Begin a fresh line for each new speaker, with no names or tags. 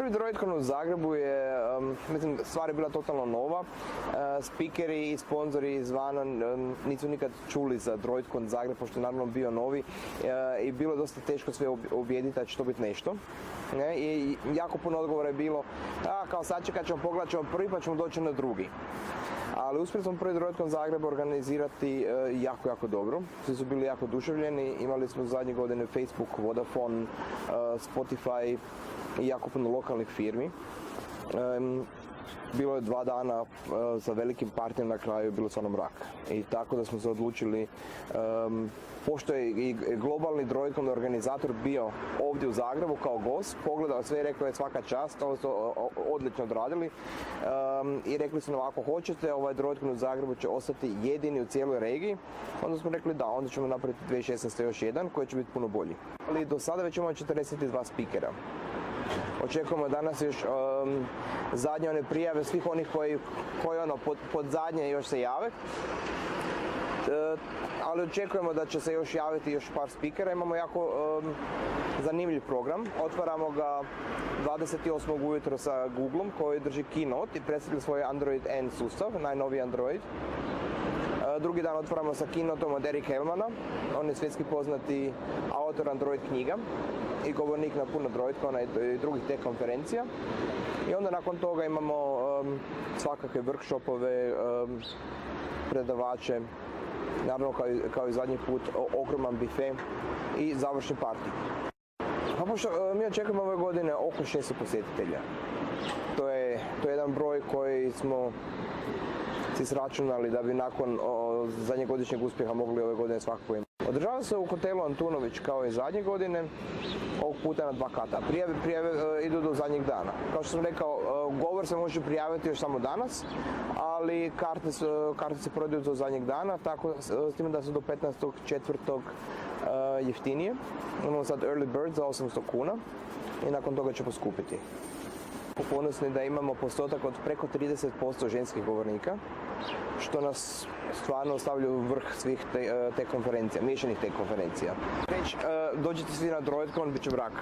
Prvi DroidCon u Zagrebu je, mislim, stvar je bila totalno nova. Spikeri i sponzori izvana nisu nikad čuli za DroidCon Zagreb, pošto je naravno bio novi i bilo je dosta teško sve ubijediti da će to biti nešto. I jako puno odgovora je bilo, kao sačekat ćemo, pogledat ćemo prvi pa ćemo doći na drugi. Ali uspjeli smo prvi DroidCon Zagreb organizirati jako dobro. Svi su bili jako oduševljeni. Imali smo zadnje godine Facebook, Vodafone, Spotify i jako puno lokalnih firmi. Bilo je 2 dana sa velikim partijem, na kraju je bilo stvarno mrak. I tako da smo se odlučili, pošto je i globalni DroidCon organizator bio ovdje u Zagrebu kao gost, pogledao sve i rekao je svaka čast, ovo su odlično odradili. I rekli su nam, ako hoćete, ovaj DroidCon u Zagrebu će ostati jedini u cijeloj regiji. Onda smo rekli da, onda ćemo napraviti 2016. još jedan koji će biti puno bolji. Ali do sada već imamo 42 spikera. Očekujemo danas još zadnje one prijave svih onih koji pod zadnje još se jave. Ali očekujemo da će se još javiti još par spikera. Imamo jako zanimljiv program. Otvaramo ga 28. ujutro sa Googlom koji drži keynote i predstavlja svoj Android N sustav, najnoviji Android. Drugi dan otvaramo sa keynoteom od Eric Helmana. On je svjetski poznati autor Android knjiga i govornik na puno DroidCona i drugih tech konferencija. I onda nakon toga imamo svakakve workshopove, predavače, naravno kao i zadnji put ogroman bife i završni party. Pa pošto mi očekujemo ove godine oko 600 posjetitelja. To je jedan broj koji smo si sračunali da bi nakon zadnjeg godišnjeg uspjeha mogli ove godine svakako imati. Održava se u hotelu Antunović kao i zadnje godine, ovog puta na 2 kata. Prijave idu do zadnjeg dana. Kao što sam rekao, govor se može prijaviti još samo danas, ali karte se prodaju do zadnjeg dana, tako s tim da su do 15.4. jeftinije. Imamo sad early bird za 800 kuna i nakon toga će poskupiti. Ponosni da imamo postotak od preko 30% ženskih govornika, što nas stvarno stavlja u vrh svih te konferencija, miješanih te konferencija. Dođite svi na DroidCon, bit će mrak.